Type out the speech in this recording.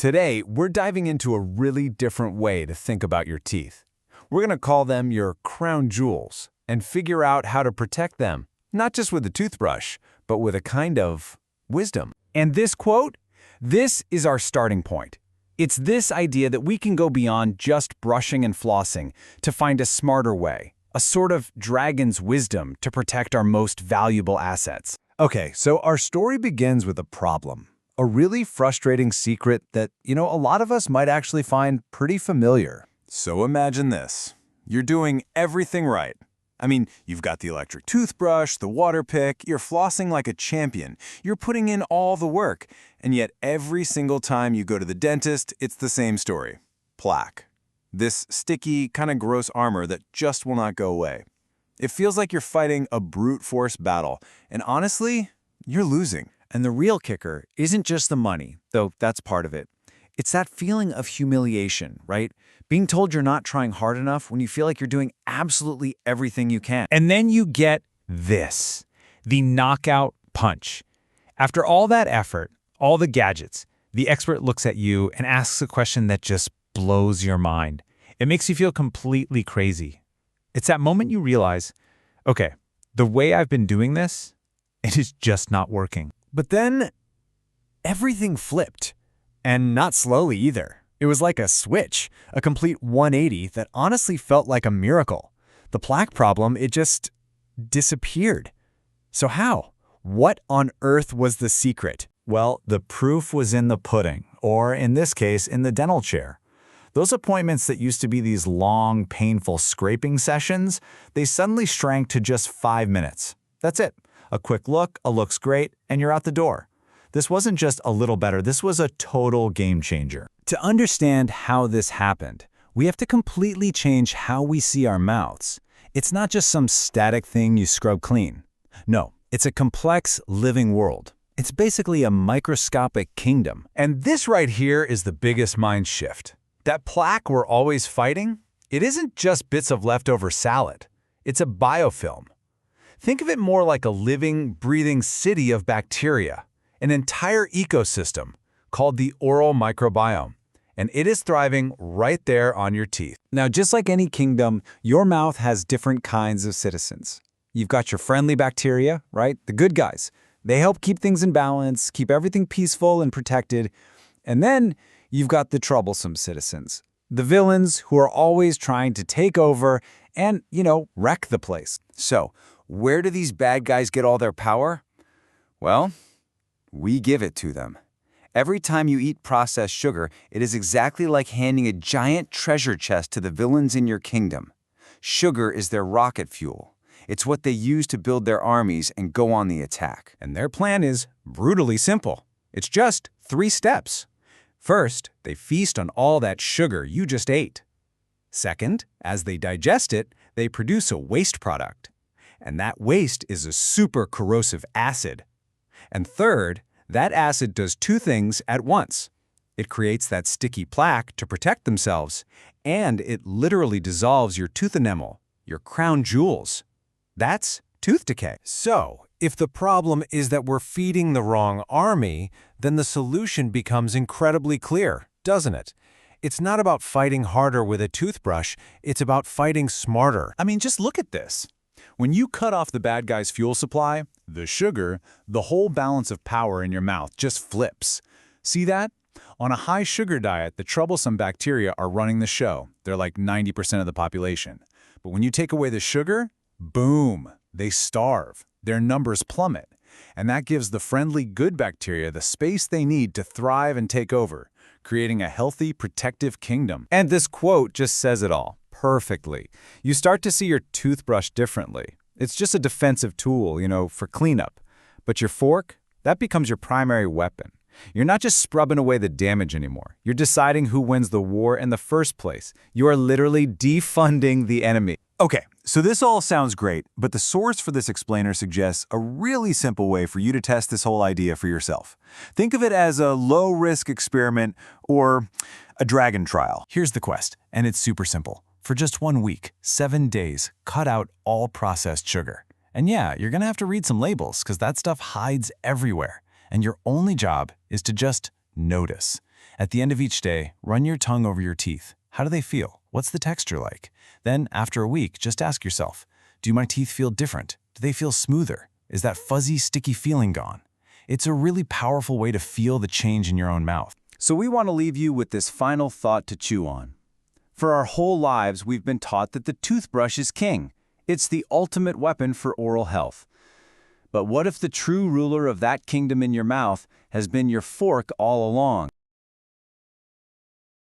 Today, we're diving into a really different way to think about your teeth. We're going to call them your crown jewels and figure out how to protect them, not just with a toothbrush, but with a kind of wisdom. And this quote, this is our starting point. It's this idea that we can go beyond just brushing and flossing to find a smarter way, a sort of dragon's wisdom to protect our most valuable assets. Okay, so our story begins with a problem. A really frustrating secret that, a lot of us might actually find pretty familiar. So imagine this. You're doing everything right. I mean, you've got the electric toothbrush, the water pick, you're flossing like a champion. You're putting in all the work. And yet every single time you go to the dentist, it's the same story. Plaque. This sticky, kind of gross armor that just will not go away. It feels like you're fighting a brute force battle. And honestly, you're losing. And the real kicker isn't just the money, though that's part of it. It's that feeling of humiliation, right? Being told you're not trying hard enough when you feel like you're doing absolutely everything you can. And then you get this, the knockout punch. After all that effort, all the gadgets, the expert looks at you and asks a question that just blows your mind. It makes you feel completely crazy. It's that moment you realize, okay, the way I've been doing this, it is just not working. But then, everything flipped. And not slowly either. It was like a switch, a complete 180 that honestly felt like a miracle. The plaque problem, it just disappeared. So how? What on earth was the secret? Well, the proof was in the pudding, or in this case, in the dental chair. Those appointments that used to be these long, painful scraping sessions, they suddenly shrank to just 5 minutes. That's it. A quick look, a looks great, and you're out the door. This wasn't just a little better, this was a total game changer. To understand how this happened, we have to completely change how we see our mouths. It's not just some static thing you scrub clean. No, it's a complex, living world. It's basically a microscopic kingdom. And this right here is the biggest mind shift. That plaque we're always fighting, it isn't just bits of leftover salad. It's a biofilm. Think of it more like a living, breathing city of bacteria, an entire ecosystem called the oral microbiome, and it is thriving right there on your teeth. Now, just like any kingdom, your mouth has different kinds of citizens. You've got your friendly bacteria, right? The good guys. They help keep things in balance, keep everything peaceful and protected. And then you've got the troublesome citizens, the villains who are always trying to take over and, wreck the place. So, where do these bad guys get all their power? Well, we give it to them. Every time you eat processed sugar, it is exactly like handing a giant treasure chest to the villains in your kingdom. Sugar is their rocket fuel. It's what they use to build their armies and go on the attack. And their plan is brutally simple. It's just 3 steps. First, they feast on all that sugar you just ate. Second, as they digest it, they produce a waste product. And that waste is a super corrosive acid. And third, that acid does 2 things at once. It creates that sticky plaque to protect themselves, and it literally dissolves your tooth enamel, your crown jewels. That's tooth decay. So, if the problem is that we're feeding the wrong army, then the solution becomes incredibly clear, doesn't it? It's not about fighting harder with a toothbrush, it's about fighting smarter. I mean, just look at this. When you cut off the bad guy's fuel supply, the sugar, the whole balance of power in your mouth just flips. See that? On a high sugar diet, the troublesome bacteria are running the show. They're like 90% of the population. But when you take away the sugar, boom, they starve. Their numbers plummet. And that gives the friendly good bacteria the space they need to thrive and take over, creating a healthy, protective kingdom. And this quote just says it all. Perfectly. You start to see your toothbrush differently. It's just a defensive tool, for cleanup. But your fork, that becomes your primary weapon. You're not just scrubbing away the damage anymore. You're deciding who wins the war in the first place. You are literally defunding the enemy. Okay, so this all sounds great, but the source for this explainer suggests a really simple way for you to test this whole idea for yourself. Think of it as a low-risk experiment or a dragon trial. Here's the quest, and it's super simple. For just 1 week, 7 days, cut out all processed sugar. And yeah, you're gonna have to read some labels because that stuff hides everywhere. And your only job is to just notice. At the end of each day, run your tongue over your teeth. How do they feel? What's the texture like? Then, after a week, just ask yourself, do my teeth feel different? Do they feel smoother? Is that fuzzy, sticky feeling gone? It's a really powerful way to feel the change in your own mouth. So we want to leave you with this final thought to chew on. For our whole lives, we've been taught that the toothbrush is king. It's the ultimate weapon for oral health. But what if the true ruler of that kingdom in your mouth has been your fork all along?